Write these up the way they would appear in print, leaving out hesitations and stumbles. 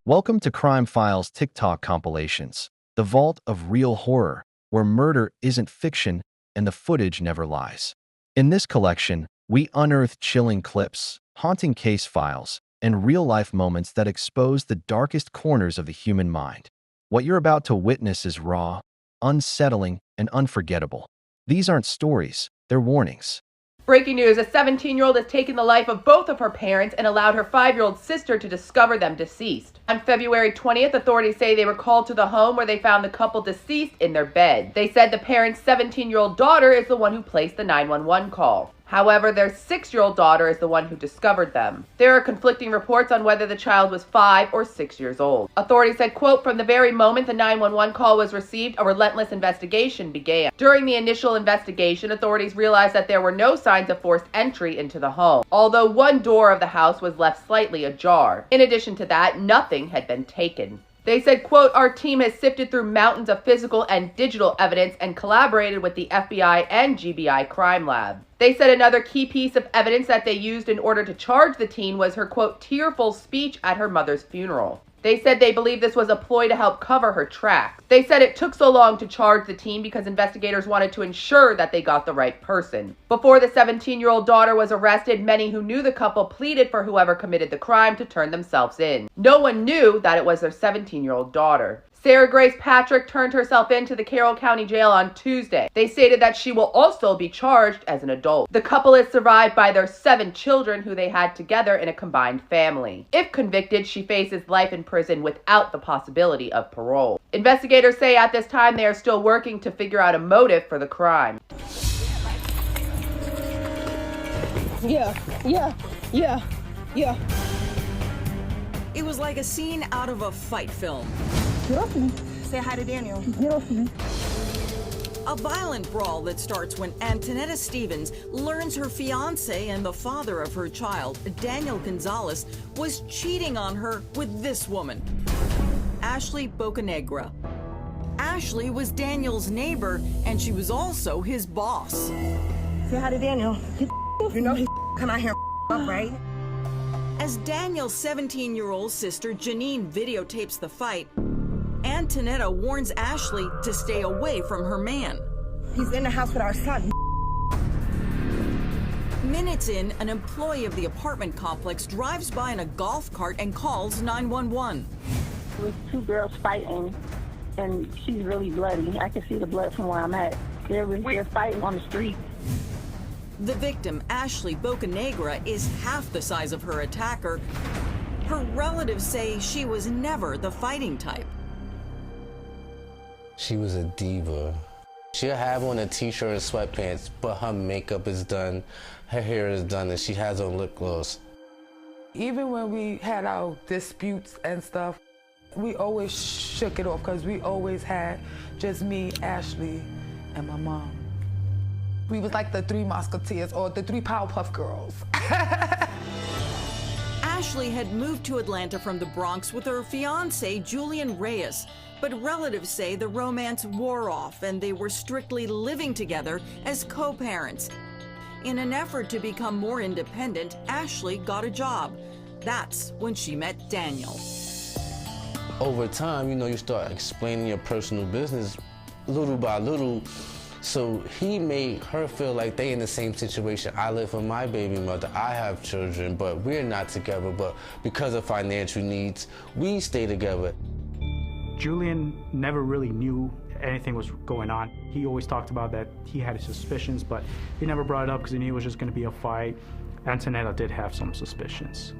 Welcome to Crime Files TikTok Compilations, the vault of real horror, where murder isn't fiction and the footage never lies. In this collection, we unearth chilling clips, haunting case files, and real-life moments that expose the darkest corners of the human mind. What you're about to witness is raw, unsettling, and unforgettable. These aren't stories, they're warnings. Breaking news, a 17-year-old has taken the life of both of her parents and allowed her 5-year-old sister to discover them deceased. On February 20th, authorities say they were called to the home where they found the couple deceased in their bed. They said the parents' 17-year-old daughter is the one who placed the 911 call. However, their 6-year-old daughter is the one who discovered them. There are conflicting reports on whether the child was 5 or 6 years old. Authorities said, quote, "From the very moment the 911 call was received, a relentless investigation began. During the initial investigation, authorities realized that there were no signs of forced entry into the home, although one door of the house was left slightly ajar. In addition to that, nothing had been taken." They said, quote, "Our team has sifted through mountains of physical and digital evidence and collaborated with the FBI and GBI crime lab." They said another key piece of evidence that they used in order to charge the teen was her, quote, "tearful speech at her mother's funeral." They said they believe this was a ploy to help cover her tracks. They said it took so long to charge the teen because investigators wanted to ensure that they got the right person. Before the 17-year-old daughter was arrested, many who knew the couple pleaded for whoever committed the crime to turn themselves in. No one knew that it was their 17-year-old daughter. Sarah Grace Patrick turned herself in to the Carroll County Jail on Tuesday. They stated that she will also be charged as an adult. The couple is survived by their 7 children who they had together in a combined family. If convicted, she faces life in prison without the possibility of parole. Investigators say at this time they are still working to figure out a motive for the crime. Yeah. It was like a scene out of a fight film. Get off me. Say hi to Daniel. Get off me. A violent brawl that starts when Antonetta Stevens learns her fiancé and the father of her child, Daniel Gonzalez, was cheating on her with this woman, Ashley Bocanegra. Ashley was Daniel's neighbor, and she was also his boss. Say hi to Daniel. You know he come out here up, right? As Daniel's 17-year-old sister Janine videotapes the fight, Antonetta warns Ashley to stay away from her man. He's in the house with our son. Minutes in, an employee of the apartment complex drives by in a golf cart and calls 911. It was 2 girls fighting, and she's really bloody. I can see the blood from where I'm at. They're fighting on the street. The victim, Ashley Bocanegra, is half the size of her attacker. Her relatives say she was never the fighting type. She was a diva. She'll have on a t-shirt and sweatpants, but her makeup is done, her hair is done, and she has on lip gloss. Even when we had our disputes and stuff, we always shook it off because we always had just me, Ashley, and my mom. We was like the 3 Musketeers or the 3 Powerpuff Girls. Ashley had moved to Atlanta from the Bronx with her fiancé, Julian Reyes, but relatives say the romance wore off and they were strictly living together as co-parents. In an effort to become more independent, Ashley got a job. That's when she met Daniel. Over time, you start explaining your personal business little by little. So he made her feel like they in the same situation. I live with my baby mother, I have children, but we're not together. But because of financial needs, we stay together. Julian never really knew anything was going on. He always talked about that he had his suspicions, but he never brought it up because he knew it was just going to be a fight. Antonetta did have some suspicions.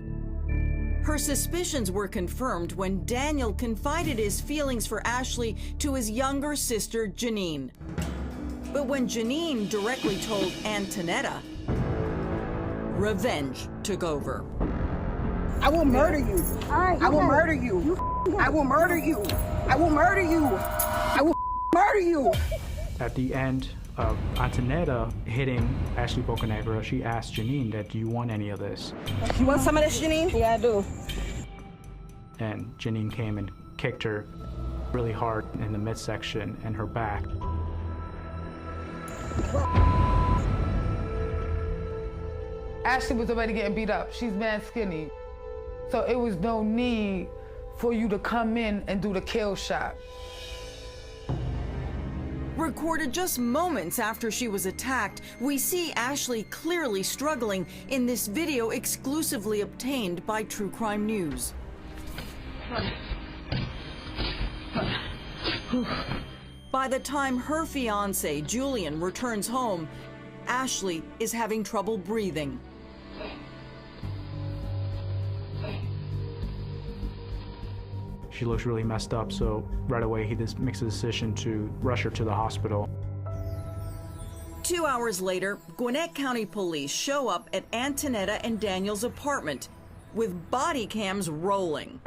Her suspicions were confirmed when Daniel confided his feelings for Ashley to his younger sister, Janine. But when Janine directly told Antonetta, revenge took over. I will murder you. I will murder you. I will murder you. I will murder you. I will murder you. At the end of Antonetta hitting Ashley Bocanegra, she asked Janine that, "Do you want any of this?" You want some of this, Janine? Yeah, I do. And Janine came and kicked her really hard in the midsection and her back. Ashley was already getting beat up. She's mad skinny. So it was no need for you to come in and do the kill shot. Recorded just moments after she was attacked, we see Ashley clearly struggling in this video exclusively obtained by True Crime News. By the time her fiance, Julian, returns home, Ashley is having trouble breathing. She looks really messed up, so right away he just makes a decision to rush her to the hospital. 2 hours later, Gwinnett County Police show up at Antonetta and Daniel's apartment with body cams rolling.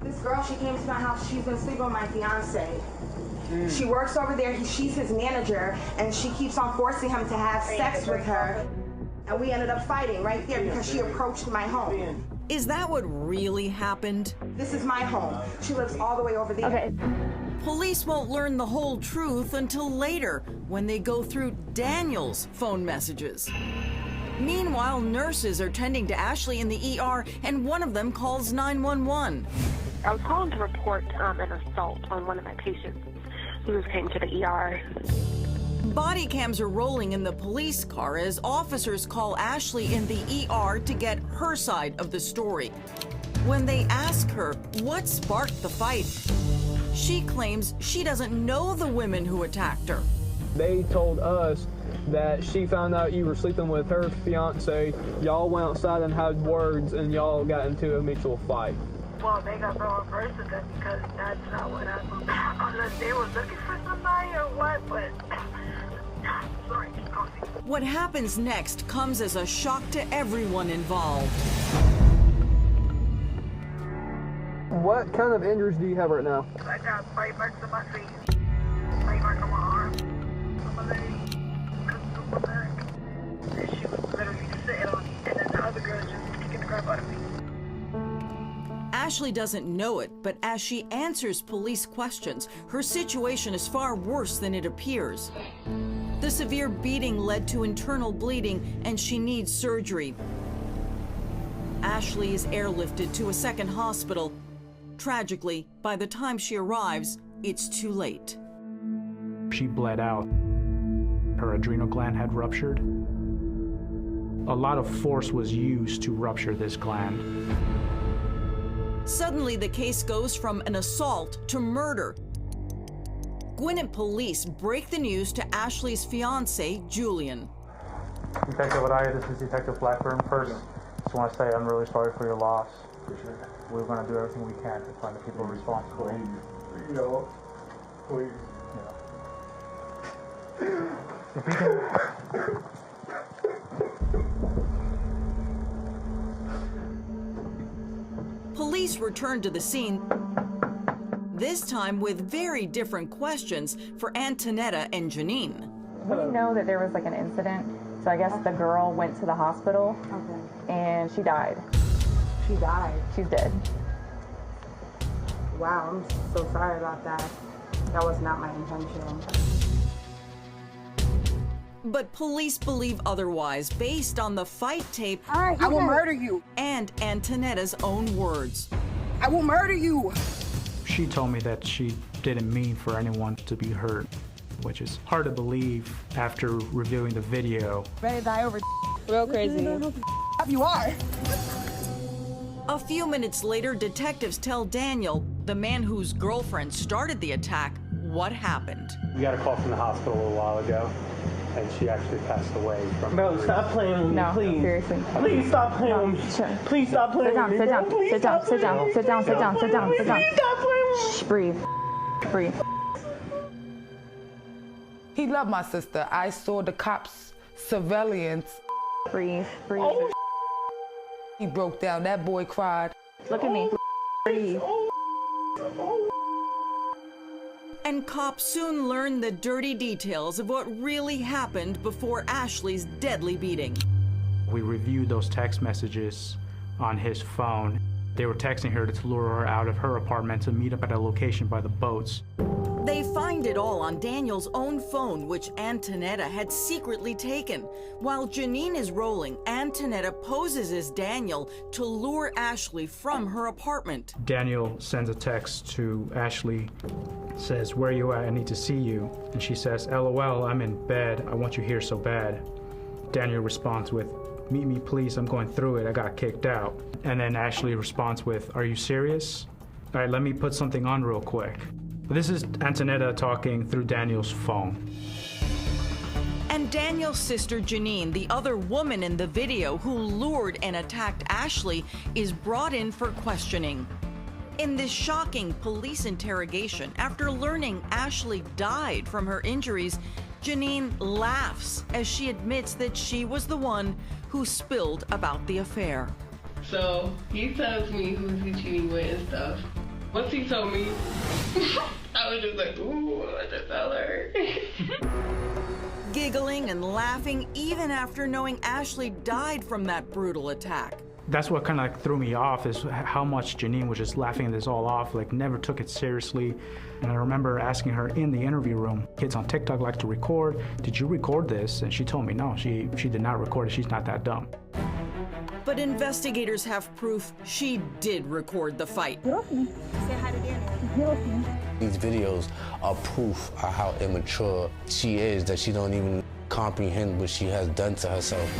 This girl, she came to my house. She's been sleeping with my fiance. She works over there. She's his manager, and she keeps on forcing him to have sex with her. And we ended up fighting right there because she approached my home. Is that what really happened? This is my home. She lives all the way over there. Okay. Police won't learn the whole truth until later, when they go through Daniel's phone messages. Meanwhile, nurses are tending to Ashley in the ER, and one of them calls 911. I was calling to report an assault on one of my patients who came to the ER. Body cams are rolling in the police car as officers call Ashley in the ER to get her side of the story. When they ask her what sparked the fight, she claims she doesn't know the women who attacked her. They told us that she found out you were sleeping with her fiance. Y'all went outside and had words, and y'all got into a mutual fight. Well, they got the wrong person then, because that's not what happened. Unless they were looking for somebody or what, but... Sorry, what happens next comes as a shock to everyone involved. What kind of injuries do you have right now? I got bite marks on my face, bite mark on my arm, on my leg, on my back. And she was literally sitting on me, and then the other girl just kicking the crap out of me. Ashley doesn't know it, but as she answers police questions, her situation is far worse than it appears. The severe beating led to internal bleeding, and she needs surgery. Ashley is airlifted to a second hospital. Tragically, by the time she arrives, it's too late. She bled out. Her adrenal gland had ruptured. A lot of force was used to rupture this gland. Suddenly, the case goes from an assault to murder. Gwinnett police break the news to Ashley's fiance, Julian. Detective Adaya, this is Detective Blackburn. First, just want to say I'm really sorry for your loss. We're going to do everything we can to find the people responsible. You know, please. Yeah. If we can... Police return to the scene, this time with very different questions for Antonetta and Janine. We know that there was like an incident, so I guess the girl went to the hospital and she died. She died? She's dead. Wow, I'm so sorry about that. That was not my intention. But police believe otherwise based on the fight tape I will murder you. And Antonetta's own words. I will murder you. She told me that she didn't mean for anyone to be hurt, which is hard to believe after reviewing the video. Ready to die over real crazy. You are. A few minutes later, detectives tell Daniel, the man whose girlfriend started the attack, what happened. We got a call from the hospital a little while ago, and she actually passed away from... Bro, stop playing with me, please. Seriously. Please stop playing with me. Please stop playing with me. Sit down, sit down, sit down, sit down, sit down, sit down, sit down. Please stop playing with me. Shh, breathe. Breathe. He loved my sister. I saw the cops' surveillance. Breathe, breathe. Oh, he broke down. That boy cried. Look at me. Breathe. And cops soon learn the dirty details of what really happened before Ashley's deadly beating. We reviewed those text messages on his phone. They were texting her to lure her out of her apartment to meet up at a location by the boats. They find it all on Daniel's own phone, which Antonetta had secretly taken. While Janine is rolling, Antonetta poses as Daniel to lure Ashley from her apartment. Daniel sends a text to Ashley, says, "Where you at? I need to see you." And she says, "LOL, I'm in bed. I want you here so bad." Daniel responds with, "Meet me please, I'm going through it. I got kicked out." And then Ashley responds with, "Are you serious? All right, let me put something on real quick." This is Antonetta talking through Daniel's phone. And Daniel's sister Janine, the other woman in the video who lured and attacked Ashley, is brought in for questioning. In this shocking police interrogation, after learning Ashley died from her injuries, Janine laughs as she admits that she was the one who spilled about the affair. So he tells me who's he cheating with and stuff. Once he told me, I was just like, ooh, I just tell her. Giggling and laughing even after knowing Ashley died from that brutal attack. That's what kind of threw me off, is how much Janine was just laughing this all off, like never took it seriously. And I remember asking her in the interview room, kids on TikTok like to record, did you record this? And she told me no, she did not record it, she's not that dumb. But investigators have proof she did record the fight. Say hi to Daniel. These videos are proof of how immature she is, that she don't even comprehend what she has done to herself.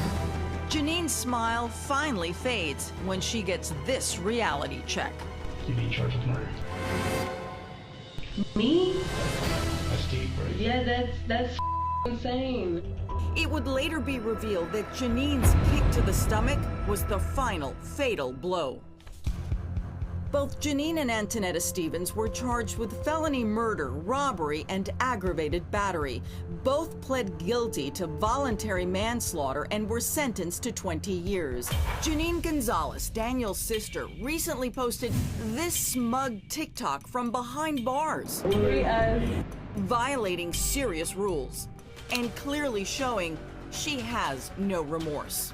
Janine's smile finally fades when she gets this reality check. You need charged with murder. Me? That's deep, right? Yeah, that's insane. It would later be revealed that Janine's kick to the stomach was the final fatal blow. Both Janine and Antonetta Stevens were charged with felony murder, robbery, and aggravated battery. Both pled guilty to voluntary manslaughter and were sentenced to 20 years. Janine Gonzalez, Daniel's sister, recently posted this smug TikTok from behind bars, violating serious rules and clearly showing she has no remorse.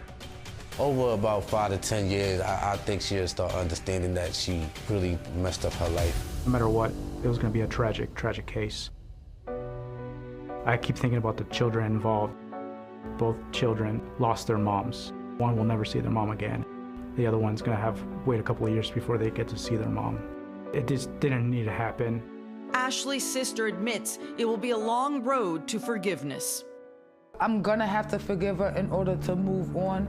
Over about 5 to 10 years, I think she'll start understanding that she really messed up her life. No matter what, it was going to be a tragic, tragic case. I keep thinking about the children involved. Both children lost their moms. One will never see their mom again. The other one's going to have wait a couple of years before they get to see their mom. It just didn't need to happen. Ashley's sister admits it will be a long road to forgiveness. I'm gonna have to forgive her in order to move on.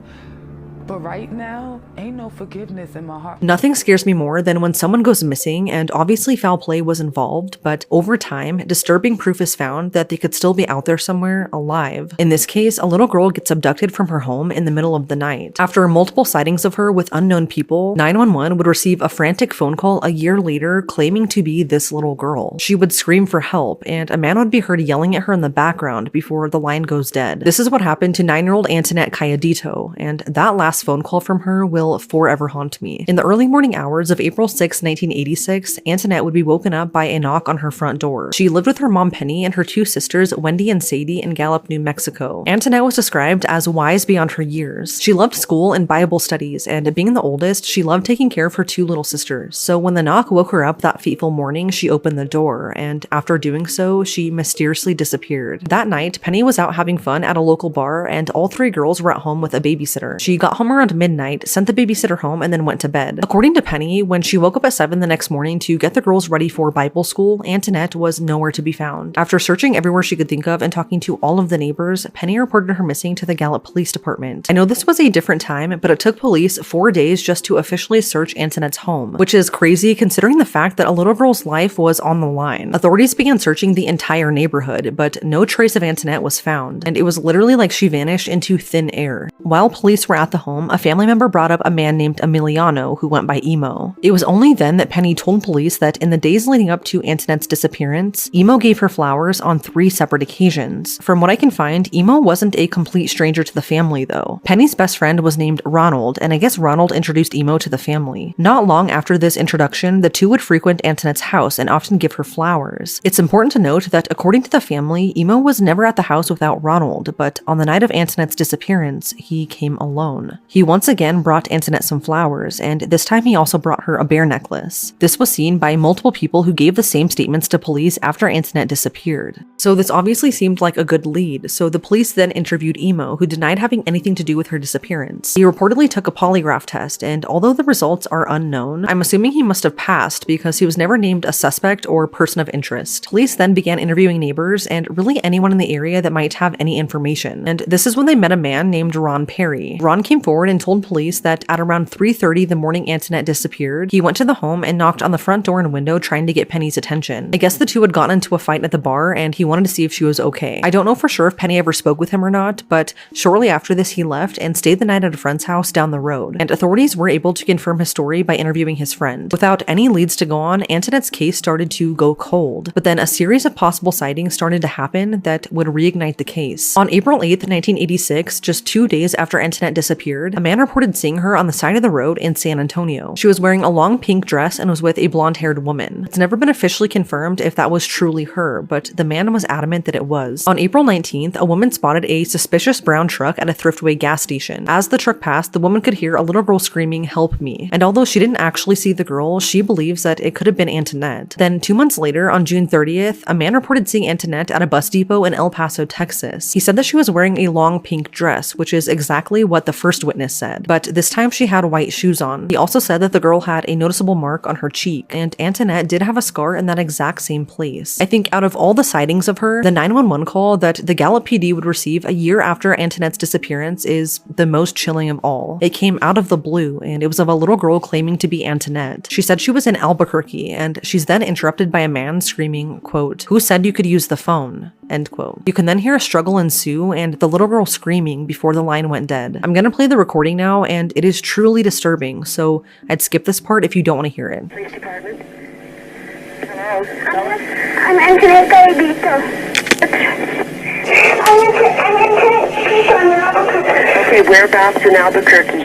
But right now, ain't no forgiveness in my heart. Nothing scares me more than when someone goes missing and obviously foul play was involved, but over time, disturbing proof is found that they could still be out there somewhere alive. In this case, a little girl gets abducted from her home in the middle of the night. After multiple sightings of her with unknown people, 911 would receive a frantic phone call a year later claiming to be this little girl. She would scream for help, and a man would be heard yelling at her in the background before the line goes dead. This is what happened to 9-year-old Antoinette Calladito, and that last phone call from her will forever haunt me. In the early morning hours of April 6, 1986, Antoinette would be woken up by a knock on her front door. She lived with her mom Penny and her two sisters Wendy and Sadie in Gallup, New Mexico. Antoinette was described as wise beyond her years. She loved school and Bible studies, and being the oldest, she loved taking care of her two little sisters. So when the knock woke her up that fateful morning, she opened the door, and after doing so, she mysteriously disappeared. That night, Penny was out having fun at a local bar, and all three girls were at home with a babysitter. She got home around midnight, sent the babysitter home, and then went to bed. According to Penny, when she woke up at 7 the next morning to get the girls ready for Bible school, Antoinette was nowhere to be found. After searching everywhere she could think of and talking to all of the neighbors, Penny reported her missing to the Gallup Police Department. I know this was a different time, but it took police 4 days just to officially search Antoinette's home, which is crazy considering the fact that a little girl's life was on the line. Authorities began searching the entire neighborhood, but no trace of Antoinette was found, and it was literally like she vanished into thin air. While police were at the home, a family member brought up a man named Emiliano who went by Emo. It was only then that Penny told police that in the days leading up to Antoinette's disappearance, Emo gave her flowers on 3 separate occasions. From what I can find, Emo wasn't a complete stranger to the family though. Penny's best friend was named Ronald, and I guess Ronald introduced Emo to the family. Not long after this introduction, the two would frequent Antoinette's house and often give her flowers. It's important to note that according to the family, Emo was never at the house without Ronald, but on the night of Antoinette's disappearance, he came alone. He once again brought Antoinette some flowers, and this time he also brought her a bear necklace. This was seen by multiple people who gave the same statements to police after Antoinette disappeared. So this obviously seemed like a good lead, so the police then interviewed Emo, who denied having anything to do with her disappearance. He reportedly took a polygraph test, and although the results are unknown, I'm assuming he must have passed because he was never named a suspect or person of interest. Police then began interviewing neighbors and really anyone in the area that might have any information, and this is when they met a man named Ron Perry. Ron came forward and told police that at around 3:30 the morning Antoinette disappeared, he went to the home and knocked on the front door and window trying to get Penny's attention. I guess the two had gotten into a fight at the bar and he wanted to see if she was okay. I don't know for sure if Penny ever spoke with him or not, but shortly after this he left and stayed the night at a friend's house down the road, and authorities were able to confirm his story by interviewing his friend. Without any leads to go on, Antoinette's case started to go cold, but then a series of possible sightings started to happen that would reignite the case. On April 8th, 1986, just 2 days after Antoinette disappeared, a man reported seeing her on the side of the road in San Antonio. She was wearing a long pink dress and was with a blonde-haired woman. It's never been officially confirmed if that was truly her, but the man was adamant that it was. On April 19th, a woman spotted a suspicious brown truck at a Thriftway gas station. As the truck passed, the woman could hear a little girl screaming, "Help me," and although she didn't actually see the girl, she believes that it could have been Antoinette. Then 2 months later, on June 30th, a man reported seeing Antoinette at a bus depot in El Paso, Texas. He said that she was wearing a long pink dress, which is exactly what the first witness said, but this time she had white shoes on. He also said that the girl had a noticeable mark on her cheek, and Antoinette did have a scar in that exact same place. I think out of all the sightings of her, the 911 call that the Gallup PD would receive a year after Antoinette's disappearance is the most chilling of all. It came out of the blue, and it was of a little girl claiming to be Antoinette. She said she was in Albuquerque, and she's then interrupted by a man screaming, quote, "Who said you could use the phone?" End quote. You can then hear a struggle ensue and the little girl screaming before the line went dead. I'm gonna play the recording now, and it is truly disturbing, so I'd skip this part if you don't want to hear it. Police department. Hello. I'm Antoinette Garabito. Okay, whereabouts in Albuquerque?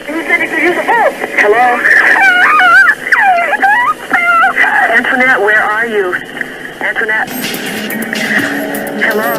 Who said you could use a phone? Hello? Antoinette, where are you? Antoinette? Hello?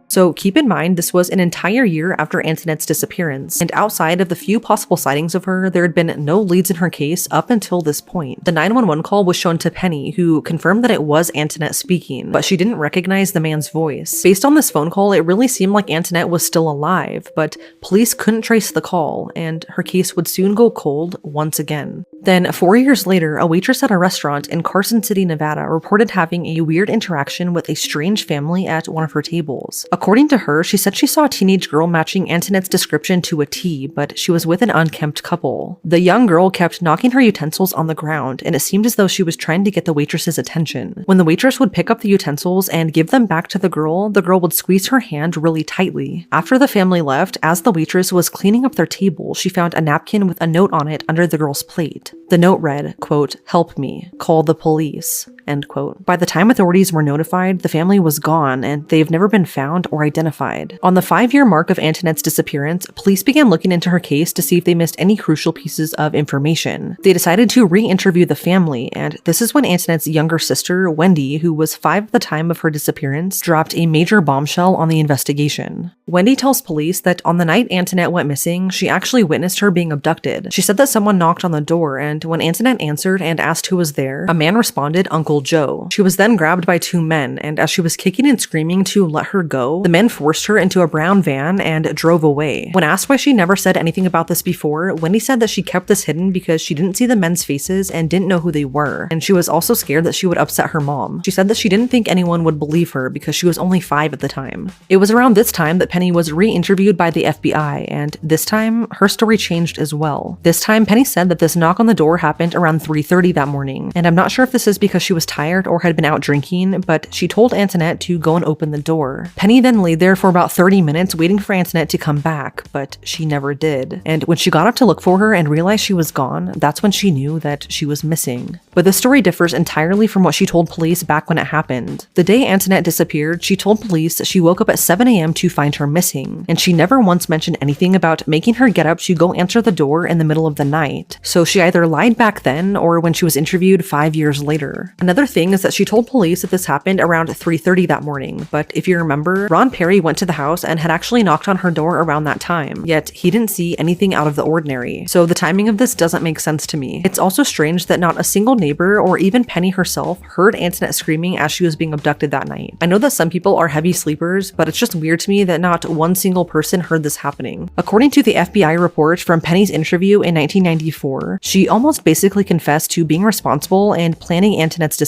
So keep in mind, this was an entire year after Antoinette's disappearance, and outside of the few possible sightings of her, there had been no leads in her case up until this point. The 911 call was shown to Penny, who confirmed that it was Antoinette speaking, but she didn't recognize the man's voice. Based on this phone call, it really seemed like Antoinette was still alive, but police couldn't trace the call, and her case would soon go cold once again. Then, 4 years later, a waitress at a restaurant in Carson City, Nevada, reported having a weird interaction with a strange family at one of her tables. According to her, she said she saw a teenage girl matching Antoinette's description to a T, but she was with an unkempt couple. The young girl kept knocking her utensils on the ground, and it seemed as though she was trying to get the waitress's attention. When the waitress would pick up the utensils and give them back to the girl would squeeze her hand really tightly. After the family left, as the waitress was cleaning up their table, she found a napkin with a note on it under the girl's plate. The note read, quote, "Help me, call the police," end quote. By the time authorities were notified, the family was gone and they've never been found or identified. On the 5-year mark of Antoinette's disappearance, police began looking into her case to see if they missed any crucial pieces of information. They decided to re-interview the family, and this is when Antoinette's younger sister, Wendy, who was 5 at the time of her disappearance, dropped a major bombshell on the investigation. Wendy tells police that on the night Antoinette went missing, she actually witnessed her being abducted. She said that someone knocked on the door, and when Antoinette answered and asked who was there, a man responded, "Uncle Joe." She was then grabbed by 2 men, and as she was kicking and screaming to let her go, the men forced her into a brown van and drove away. When asked why she never said anything about this before, Wendy said that she kept this hidden because she didn't see the men's faces and didn't know who they were, and she was also scared that she would upset her mom. She said that she didn't think anyone would believe her because she was only 5 at the time. It was around this time that Penny was re-interviewed by the FBI, and this time, her story changed as well. This time, Penny said that this knock on the door happened around 3:30 that morning, and I'm not sure if this is because she was tired or had been out drinking, but she told Antoinette to go and open the door. Penny then laid there for about 30 minutes waiting for Antoinette to come back, but she never did. And when she got up to look for her and realized she was gone, that's when she knew that she was missing. But this story differs entirely from what she told police back when it happened. The day Antoinette disappeared, she told police that she woke up at 7 a.m. to find her missing, and she never once mentioned anything about making her get up to go answer the door in the middle of the night. So she either lied back then or when she was interviewed 5 years later. Another Another thing is that she told police that this happened around 3:30 that morning, but if you remember, Ron Perry went to the house and had actually knocked on her door around that time, yet he didn't see anything out of the ordinary. So the timing of this doesn't make sense to me. It's also strange that not a single neighbor or even Penny herself heard Antoinette screaming as she was being abducted that night. I know that some people are heavy sleepers, but it's just weird to me that not one single person heard this happening. According to the FBI report from Penny's interview in 1994, she almost basically confessed to being responsible and planning Antoinette's disappearance.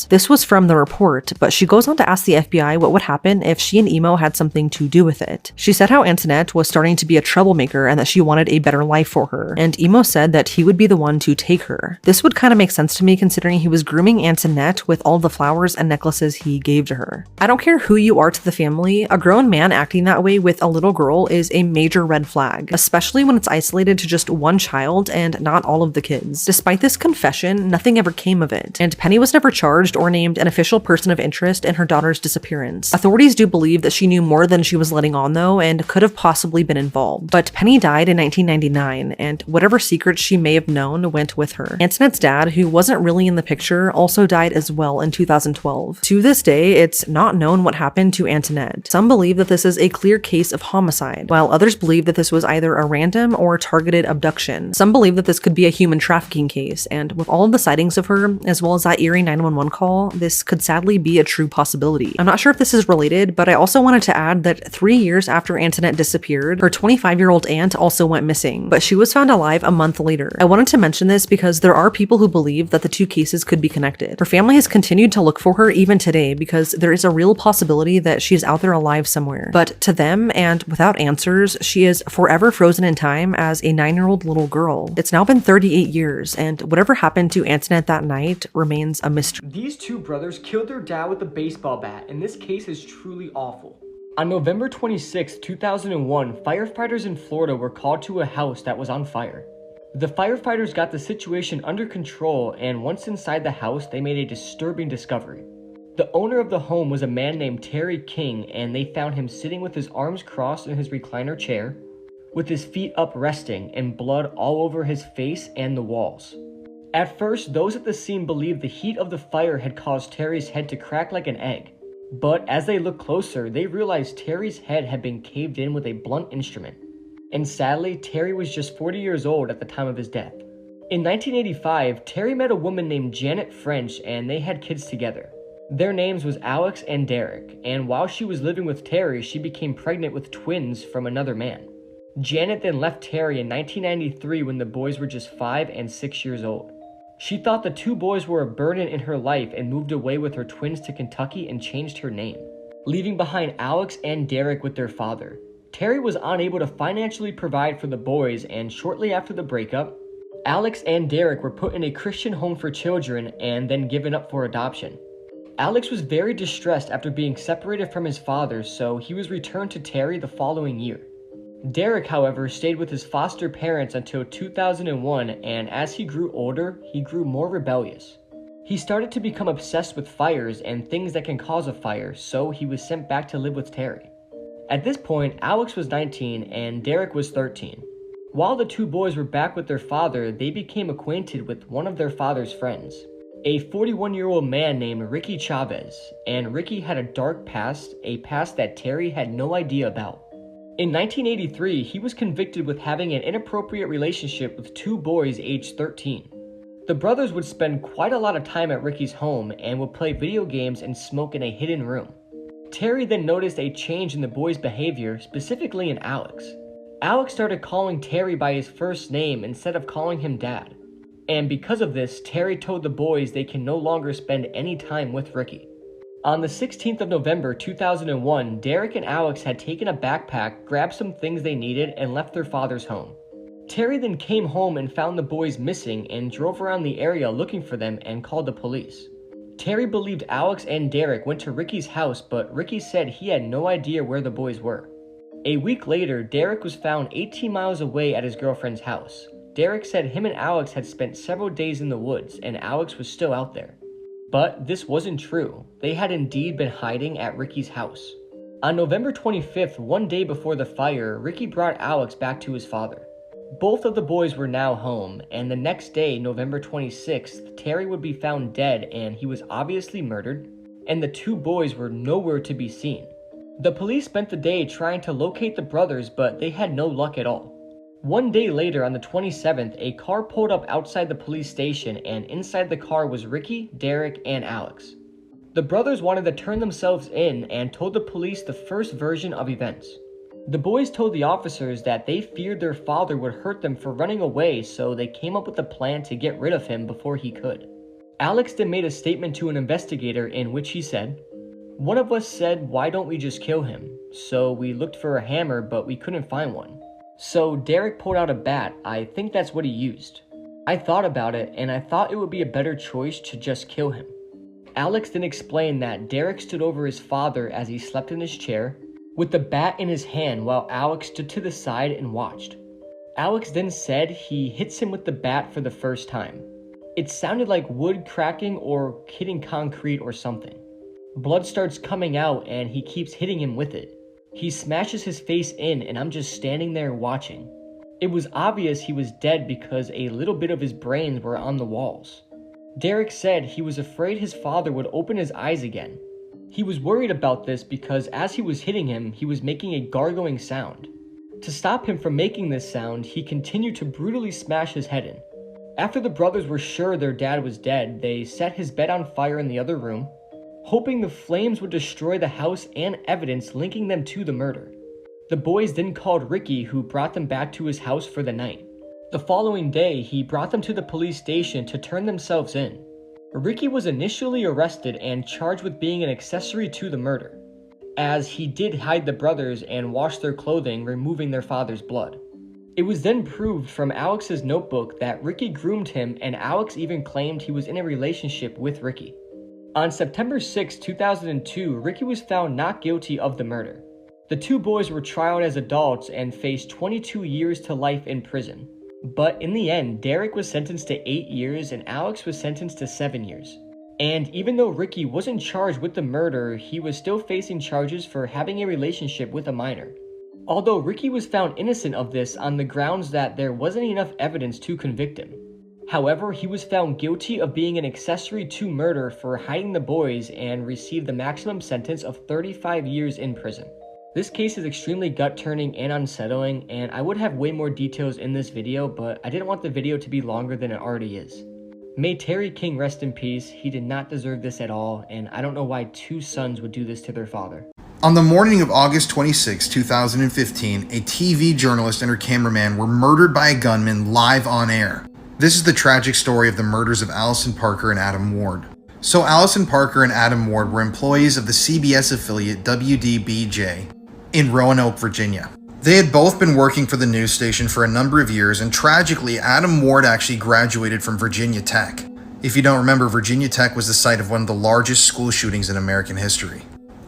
This was from the report, but she goes on to ask the FBI what would happen if she and Emo had something to do with it. She said how Antoinette was starting to be a troublemaker and that she wanted a better life for her, and Emo said that he would be the one to take her. This would kind of make sense to me considering he was grooming Antoinette with all the flowers and necklaces he gave to her. I don't care who you are to the family, a grown man acting that way with a little girl is a major red flag, especially when it's isolated to just one child and not all of the kids. Despite this confession, nothing ever came of it, and Penny was never charged or named an official person of interest in her daughter's disappearance. Authorities do believe that she knew more than she was letting on though, and could have possibly been involved. But Penny died in 1999, and whatever secrets she may have known went with her. Antoinette's dad, who wasn't really in the picture, also died as well in 2012. To this day, it's not known what happened to Antoinette. Some believe that this is a clear case of homicide, while others believe that this was either a random or targeted abduction. Some believe that this could be a human trafficking case, and with all of the sightings of her, as well as that eerie 911 call, this could sadly be a true possibility. I'm not sure if this is related, but I also wanted to add that 3 years after Antoinette disappeared, her 25-year-old aunt also went missing, but she was found alive a month later. I wanted to mention this because there are people who believe that the two cases could be connected. Her family has continued to look for her even today because there is a real possibility that she is out there alive somewhere. But to them, and without answers, she is forever frozen in time as a 9-year-old little girl. It's now been 38 years, and whatever happened to Antoinette that night remains a mystery. These two brothers killed their dad with a baseball bat, and this case is truly awful. On November 26, 2001, firefighters in Florida were called to a house that was on fire. The firefighters got the situation under control, and once inside the house, they made a disturbing discovery. The owner of the home was a man named Terry King, and they found him sitting with his arms crossed in his recliner chair, with his feet up resting, and blood all over his face and the walls. At first, those at the scene believed the heat of the fire had caused Terry's head to crack like an egg. But as they looked closer, they realized Terry's head had been caved in with a blunt instrument. And sadly, Terry was just 40 years old at the time of his death. In 1985, Terry met a woman named Janet French, and they had kids together. Their names was Alex and Derek, and while she was living with Terry, she became pregnant with twins from another man. Janet then left Terry in 1993 when the boys were just 5 and 6 years old. She thought the two boys were a burden in her life and moved away with her twins to Kentucky and changed her name, leaving behind Alex and Derek with their father. Terry was unable to financially provide for the boys, and shortly after the breakup, Alex and Derek were put in a Christian home for children and then given up for adoption. Alex was very distressed after being separated from his father, so he was returned to Terry the following year. Derek, however, stayed with his foster parents until 2001, and as he grew older, he grew more rebellious. He started to become obsessed with fires and things that can cause a fire, so he was sent back to live with Terry. At this point, Alex was 19 and Derek was 13. While the two boys were back with their father, they became acquainted with one of their father's friends, a 41-year-old man named Ricky Chavez, and Ricky had a dark past, a past that Terry had no idea about. In 1983, he was convicted with having an inappropriate relationship with two boys aged 13. The brothers would spend quite a lot of time at Ricky's home and would play video games and smoke in a hidden room. Terry then noticed a change in the boys' behavior, specifically in Alex. Alex started calling Terry by his first name instead of calling him Dad. And because of this, Terry told the boys they can no longer spend any time with Ricky. On the 16th of November 2001, Derek and Alex had taken a backpack, grabbed some things they needed, and left their father's home. Terry then came home and found the boys missing and drove around the area looking for them and called the police. Terry believed Alex and Derek went to Ricky's house, but Ricky said he had no idea where the boys were. A week later, Derek was found 18 miles away at his girlfriend's house. Derek said him and Alex had spent several days in the woods, and Alex was still out there. But this wasn't true. They had indeed been hiding at Ricky's house. On November 25th, one day before the fire, Ricky brought Alex back to his father. Both of the boys were now home, and the next day, November 26th, Terry would be found dead and he was obviously murdered, and the two boys were nowhere to be seen. The police spent the day trying to locate the brothers, but they had no luck at all. One day later, on the 27th, a car pulled up outside the police station, and inside the car was Ricky, Derek, and Alex. The brothers wanted to turn themselves in and told the police the first version of events. The boys told the officers that they feared their father would hurt them for running away, so they came up with a plan to get rid of him before he could. Alex then made a statement to an investigator in which he said, "One of us said, why don't we just kill him? So we looked for a hammer, but we couldn't find one. So Derek pulled out a bat. I think that's what he used. I thought about it, and I thought it would be a better choice to just kill him." Alex then explained that Derek stood over his father as he slept in his chair, with the bat in his hand while Alex stood to the side and watched. Alex then said he hits him with the bat for the first time. It sounded like wood cracking or hitting concrete or something. Blood starts coming out and he keeps hitting him with it. He smashes his face in and I'm just standing there watching. It was obvious he was dead because a little bit of his brains were on the walls. Derek said he was afraid his father would open his eyes again. He was worried about this because as he was hitting him, he was making a gargling sound. To stop him from making this sound, he continued to brutally smash his head in. After the brothers were sure their dad was dead, they set his bed on fire in the other room, hoping the flames would destroy the house and evidence linking them to the murder. The boys then called Ricky, who brought them back to his house for the night. The following day, he brought them to the police station to turn themselves in. Ricky was initially arrested and charged with being an accessory to the murder, as he did hide the brothers and wash their clothing, removing their father's blood. It was then proved from Alex's notebook that Ricky groomed him, and Alex even claimed he was in a relationship with Ricky. On September 6, 2002, Ricky was found not guilty of the murder. The two boys were tried as adults and faced 22 years to life in prison. But in the end, Derek was sentenced to 8 years and Alex was sentenced to 7 years. And even though Ricky wasn't charged with the murder, he was still facing charges for having a relationship with a minor. Although Ricky was found innocent of this on the grounds that there wasn't enough evidence to convict him. However, he was found guilty of being an accessory to murder for hiding the boys and received the maximum sentence of 35 years in prison. This case is extremely gut-turning and unsettling, and I would have way more details in this video, but I didn't want the video to be longer than it already is. May Terry King rest in peace. He did not deserve this at all, and I don't know why two sons would do this to their father. On the morning of August 26, 2015, a TV journalist and her cameraman were murdered by a gunman live on air. This is the tragic story of the murders of Allison Parker and Adam Ward. So Allison Parker and Adam Ward were employees of the CBS affiliate WDBJ in Roanoke, Virginia. They had both been working for the news station for a number of years, and tragically, Adam Ward actually graduated from Virginia Tech. If you don't remember, Virginia Tech was the site of one of the largest school shootings in American history.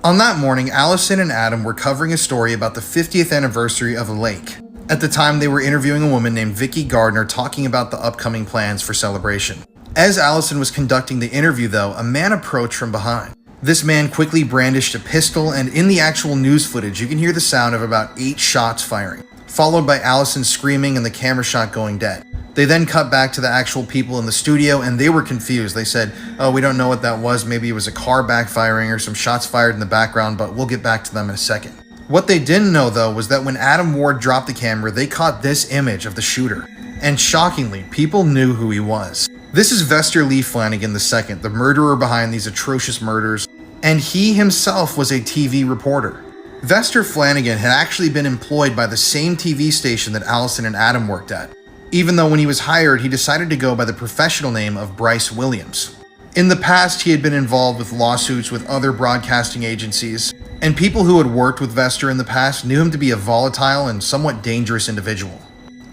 On that morning, Allison and Adam were covering a story about the 50th anniversary of a lake. At the time, they were interviewing a woman named Vicki Gardner talking about the upcoming plans for celebration. As Allison was conducting the interview, though, a man approached from behind. This man quickly brandished a pistol, and in the actual news footage, you can hear the sound of about 8 shots firing, followed by Allison screaming and the camera shot going dead. They then cut back to the actual people in the studio, and they were confused. They said, "Oh, we don't know what that was. Maybe it was a car backfiring or some shots fired in the background, but we'll get back to them in a second." What they didn't know, though, was that when Adam Ward dropped the camera, they caught this image of the shooter. And shockingly, people knew who he was. This is Vester Lee Flanagan II, the murderer behind these atrocious murders, and he himself was a TV reporter. Vester Flanagan had actually been employed by the same TV station that Allison and Adam worked at, even though when he was hired, he decided to go by the professional name of Bryce Williams. In the past, he had been involved with lawsuits with other broadcasting agencies, and people who had worked with Vester in the past knew him to be a volatile and somewhat dangerous individual.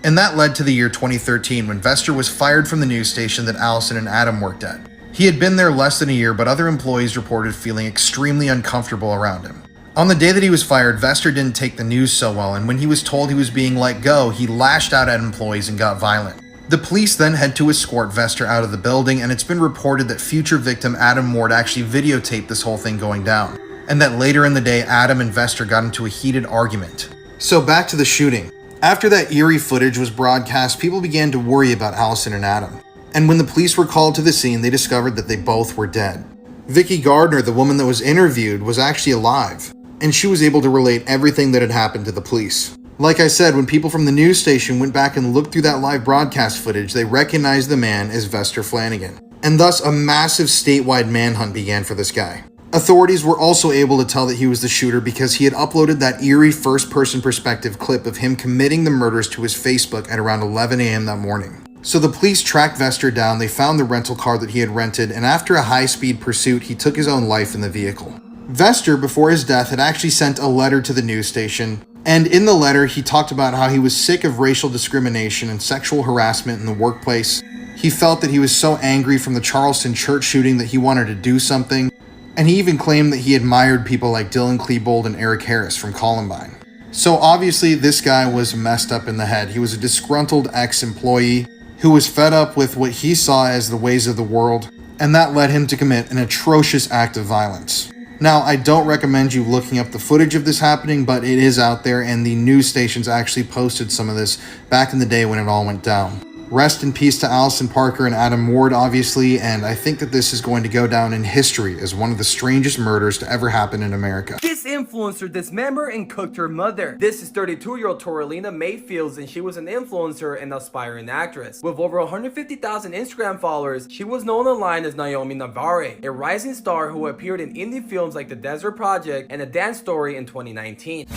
And that led to the year 2013 when Vester was fired from the news station that Allison and Adam worked at. He had been there less than a year, but other employees reported feeling extremely uncomfortable around him. On the day that he was fired, Vester didn't take the news so well, and when he was told he was being let go, he lashed out at employees and got violent. The police then had to escort Vester out of the building, and it's been reported that future victim Adam Ward actually videotaped this whole thing going down, and that later in the day, Adam and Vester got into a heated argument. So back to the shooting. After that eerie footage was broadcast, people began to worry about Allison and Adam. And when the police were called to the scene, they discovered that they both were dead. Vicky Gardner, the woman that was interviewed, was actually alive, and she was able to relate everything that had happened to the police. Like I said, when people from the news station went back and looked through that live broadcast footage, they recognized the man as Vester Flanagan. And thus, a massive statewide manhunt began for this guy. Authorities were also able to tell that he was the shooter because he had uploaded that eerie first-person perspective clip of him committing the murders to his Facebook at around 11 a.m. that morning. So the police tracked Vester down, they found the rental car that he had rented, and after a high-speed pursuit, he took his own life in the vehicle. Vester, before his death, had actually sent a letter to the news station, and in the letter, he talked about how he was sick of racial discrimination and sexual harassment in the workplace. He felt that he was so angry from the Charleston church shooting that he wanted to do something, and he even claimed that he admired people like Dylan Klebold and Eric Harris from Columbine. So obviously, this guy was messed up in the head. He was a disgruntled ex-employee who was fed up with what he saw as the ways of the world, and that led him to commit an atrocious act of violence. Now, I don't recommend you looking up the footage of this happening, but it is out there, and the news stations actually posted some of this back in the day when it all went down. Rest in peace to Allison Parker and Adam Ward, obviously, and I think that this is going to go down in history as one of the strangest murders to ever happen in America. This influencer dismembered and cooked her mother. This is 32-year-old Toralina Mayfields, and she was an influencer and aspiring actress. With over 150,000 Instagram followers, she was known online as Naomi Navarre, a rising star who appeared in indie films like The Desert Project and A Dance Story in 2019.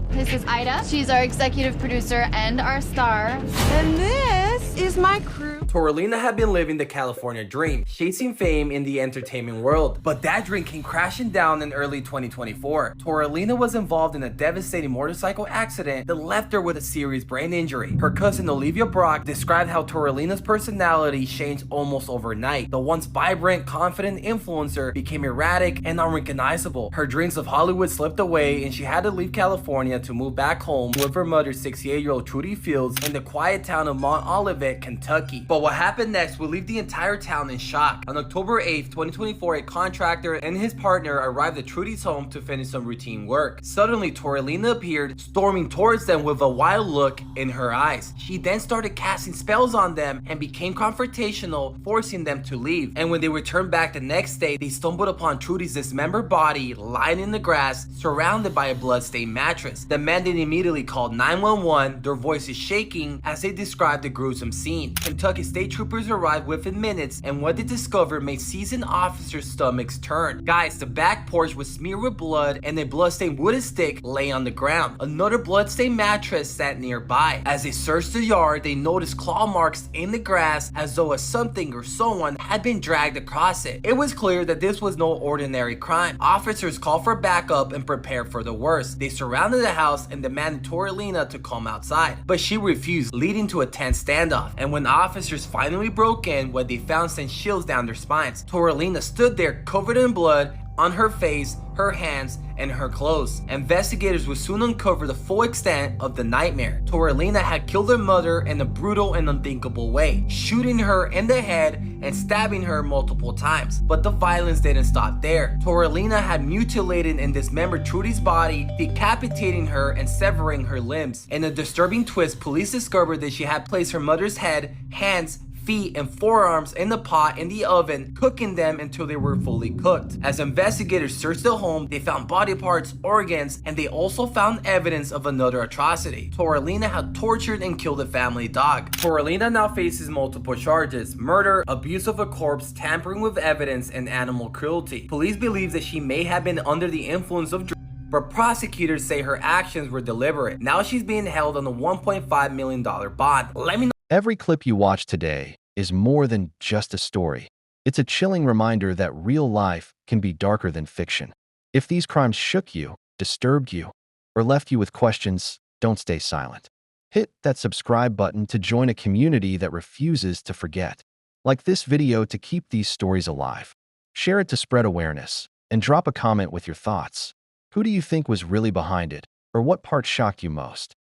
This is Ida. She's our executive producer and our star. And this is my crew. Toralina had been living the California dream, chasing fame in the entertainment world. But that dream came crashing down in early 2024. Toralina was involved in a devastating motorcycle accident that left her with a serious brain injury. Her cousin Olivia Brock described how Toralina's personality changed almost overnight. The once vibrant, confident influencer became erratic and unrecognizable. Her dreams of Hollywood slipped away, and she had to leave California to move back home with her mother, 68-year-old Trudy Fields, in the quiet town of Mount Olivet, Kentucky. But what happened next will leave the entire town in shock. On October 8th, 2024, a contractor and his partner arrived at Trudy's home to finish some routine work. Suddenly, Toralina appeared, storming towards them with a wild look in her eyes. She then started casting spells on them and became confrontational, forcing them to leave. And when they returned back the next day, they stumbled upon Trudy's dismembered body lying in the grass, surrounded by a bloodstained mattress. The men then immediately called 911, their voices shaking as they described the gruesome scene. Kentucky state troopers arrived within minutes, and what they discovered made seasoned officers' stomachs turn. Guys, the back porch was smeared with blood, and a bloodstained wooden stick lay on the ground. Another bloodstained mattress sat nearby. As they searched the yard, they noticed claw marks in the grass as though something or someone had been dragged across it. It was clear that this was no ordinary crime. Officers called for backup and prepared for the worst. They surrounded the house and demanded Toralina to come outside, but she refused, leading to a tense standoff. And when officers finally broke in, what they found sent chills down their spines. Toralina stood there covered in blood on her face, her hands, and her clothes. Investigators would soon uncover the full extent of the nightmare. Toralina had killed her mother in a brutal and unthinkable way, shooting her in the head and stabbing her multiple times. But the violence didn't stop there. Toralina had mutilated and dismembered Trudy's body, decapitating her and severing her limbs. In a disturbing twist, police discovered that she had placed her mother's head, hands, feet, and forearms in the pot in the oven, cooking them until they were fully cooked. As investigators searched the home, they found body parts, organs, and they also found evidence of another atrocity. Toralina had tortured and killed a family dog. Toralina now faces multiple charges: murder, abuse of a corpse, tampering with evidence, and animal cruelty. Police believe that she may have been under the influence of drugs, but prosecutors say her actions were deliberate. Now she's being held on a $1.5 million bond. Let me know. Every clip you watch today is more than just a story. It's a chilling reminder that real life can be darker than fiction. If these crimes shook you, disturbed you, or left you with questions, don't stay silent. Hit that subscribe button to join a community that refuses to forget. Like this video to keep these stories alive. Share it to spread awareness, and drop a comment with your thoughts. Who do you think was really behind it, or what part shocked you most?